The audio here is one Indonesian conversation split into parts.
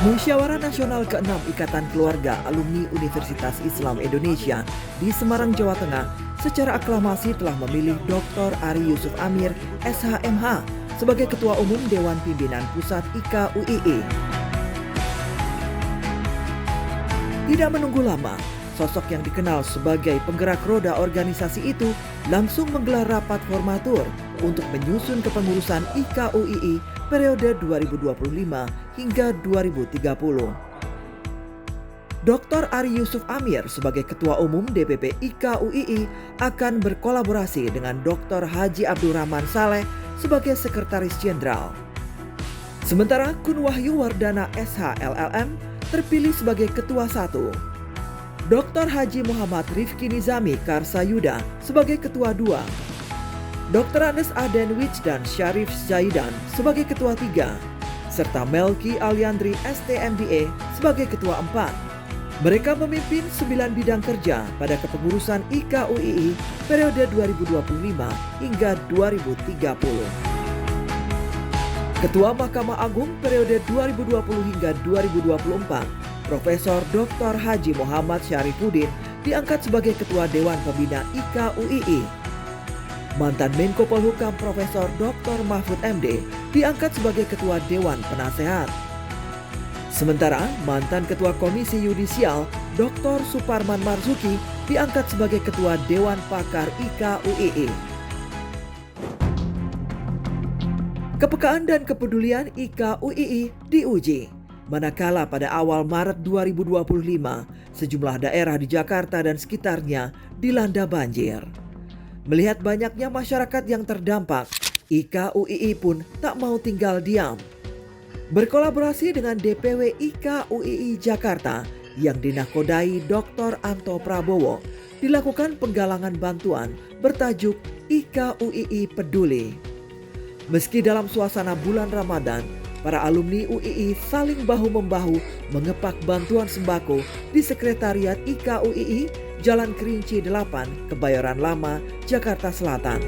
Musyawarah Nasional ke-6 Ikatan Keluarga Alumni Universitas Islam Indonesia di Semarang, Jawa Tengah secara aklamasi telah memilih Dr. Ari Yusuf Amir, SHMH, sebagai Ketua Umum Dewan Pimpinan Pusat IKUII. Tidak menunggu lama, sosok yang dikenal sebagai penggerak roda organisasi itu langsung menggelar rapat formatur untuk menyusun kepengurusan IKUII periode 2025 hingga 2030. Dr. Ari Yusuf Amir sebagai Ketua Umum DPP IKUII akan berkolaborasi dengan Dr. Haji Abdurrahman Saleh sebagai Sekretaris Jenderal. Sementara Kun Wahyu Wardana SH-LLM terpilih sebagai Ketua 1. Dr. Haji Muhammad Rifki Nizami Karsayuda sebagai Ketua 2. Dr. Andes Adenwich dan Syarif Zaidan sebagai Ketua 3, serta Melki Aliandri STMBA sebagai Ketua 4. Mereka memimpin 9 bidang kerja pada kepengurusan IKUII periode 2025 hingga 2030. Ketua Mahkamah Agung periode 2020 hingga 2024, Profesor Dr. Haji Muhammad Syarifuddin diangkat sebagai Ketua Dewan Pembina IKUII. Mantan Menko Polhukam Profesor Dr. Mahfud MD diangkat sebagai Ketua Dewan Penasehat. Sementara mantan Ketua Komisi Yudisial Dr. Suparman Marzuki diangkat sebagai Ketua Dewan Pakar IKUII. Kepekaan dan kepedulian IKUII diuji, manakala pada awal Maret 2025 sejumlah daerah di Jakarta dan sekitarnya dilanda banjir. Melihat banyaknya masyarakat yang terdampak, IKUII pun tak mau tinggal diam. Berkolaborasi dengan DPW IKUII Jakarta yang dinakodai Dr. Anto Prabowo, dilakukan penggalangan bantuan bertajuk IKUII Peduli. Meski dalam suasana bulan Ramadan, para alumni UII saling bahu-membahu mengepak bantuan sembako di Sekretariat IKUII Jalan Kerinci 8, Kebayoran Lama, Jakarta Selatan.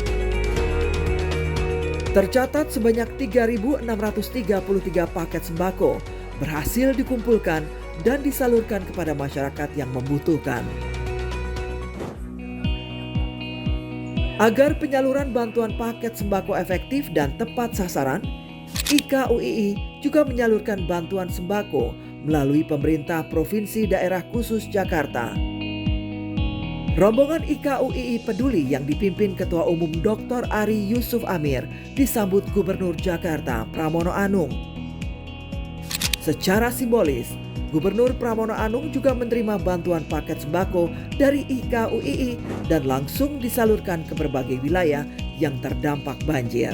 Tercatat sebanyak 3.633 paket sembako berhasil dikumpulkan dan disalurkan kepada masyarakat yang membutuhkan. Agar penyaluran bantuan paket sembako efektif dan tepat sasaran, IKUII juga menyalurkan bantuan sembako melalui pemerintah Provinsi Daerah Khusus Jakarta. Rombongan IKUII Peduli yang dipimpin Ketua Umum Dr. Ari Yusuf Amir disambut Gubernur Jakarta Pramono Anung. Secara simbolis, Gubernur Pramono Anung juga menerima bantuan paket sembako dari IKUII dan langsung disalurkan ke berbagai wilayah yang terdampak banjir.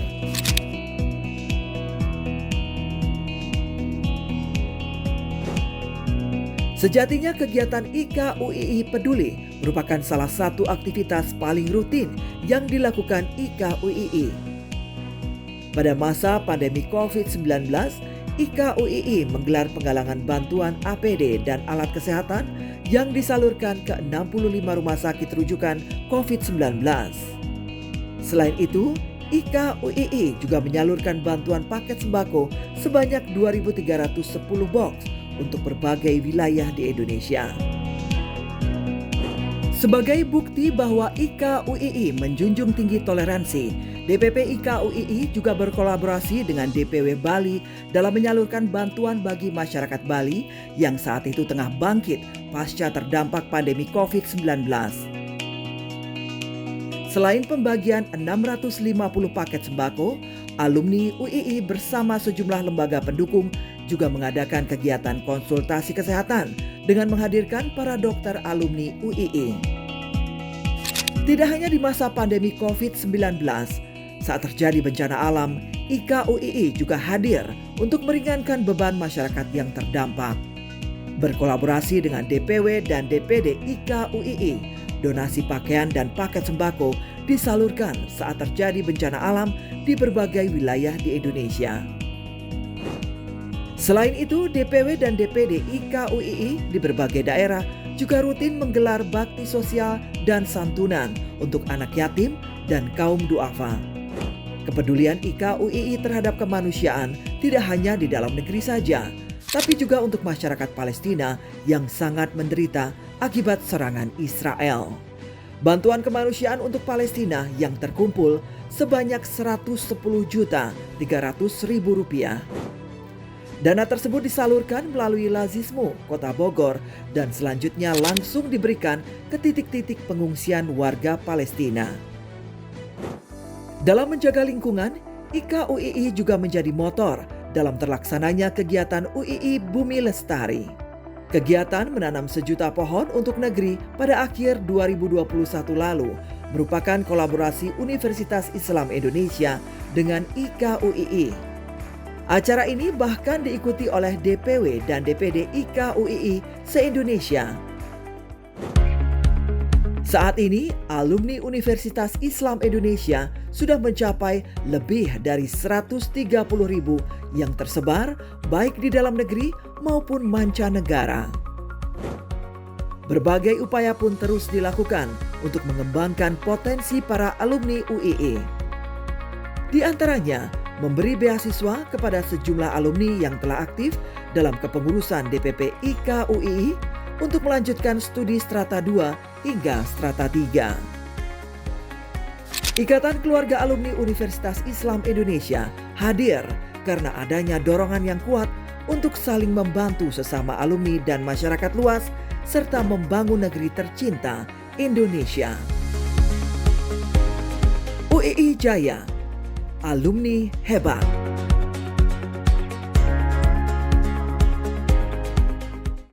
Sejatinya kegiatan IKUII Peduli merupakan salah satu aktivitas paling rutin yang dilakukan IKUII. Pada masa pandemi COVID-19, IKUII menggelar penggalangan bantuan APD dan alat kesehatan yang disalurkan ke 65 rumah sakit rujukan COVID-19. Selain itu, IKUII juga menyalurkan bantuan paket sembako sebanyak 2.310 box untuk berbagai wilayah di Indonesia. Sebagai bukti bahwa IKUII menjunjung tinggi toleransi, DPP IKUII juga berkolaborasi dengan DPW Bali dalam menyalurkan bantuan bagi masyarakat Bali yang saat itu tengah bangkit pasca terdampak pandemi COVID-19. Selain pembagian 650 paket sembako, alumni UII bersama sejumlah lembaga pendukung juga mengadakan kegiatan konsultasi kesehatan dengan menghadirkan para dokter alumni UII. Tidak hanya di masa pandemi COVID-19, saat terjadi bencana alam, IKUII juga hadir untuk meringankan beban masyarakat yang terdampak. Berkolaborasi dengan DPW dan DPD IKUII, donasi pakaian dan paket sembako disalurkan saat terjadi bencana alam di berbagai wilayah di Indonesia. Selain itu, DPW dan DPD IKUII di berbagai daerah juga rutin menggelar bakti sosial dan santunan untuk anak yatim dan kaum duafa. Kepedulian IKUII terhadap kemanusiaan tidak hanya di dalam negeri saja, tapi juga untuk masyarakat Palestina yang sangat menderita akibat serangan Israel. Bantuan kemanusiaan untuk Palestina yang terkumpul sebanyak Rp110.300.000. Dana tersebut disalurkan melalui Lazismu, Kota Bogor, dan selanjutnya langsung diberikan ke titik-titik pengungsian warga Palestina. Dalam menjaga lingkungan, IKA UII juga menjadi motor dalam terlaksananya kegiatan UII Bumi Lestari. Kegiatan menanam 1 juta pohon untuk negeri pada akhir 2021 lalu merupakan kolaborasi Universitas Islam Indonesia dengan IKA UII. Acara ini bahkan diikuti oleh DPW dan DPD IKA UII se-Indonesia. Saat ini, alumni Universitas Islam Indonesia sudah mencapai lebih dari 130.000 yang tersebar baik di dalam negeri maupun mancanegara. Berbagai upaya pun terus dilakukan untuk mengembangkan potensi para alumni UII. Di antaranya, memberi beasiswa kepada sejumlah alumni yang telah aktif dalam kepengurusan DPP IKA UII untuk melanjutkan studi strata 2 hingga strata 3. Ikatan Keluarga Alumni Universitas Islam Indonesia hadir karena adanya dorongan yang kuat untuk saling membantu sesama alumni dan masyarakat luas serta membangun negeri tercinta Indonesia. UII Jaya, alumni hebat.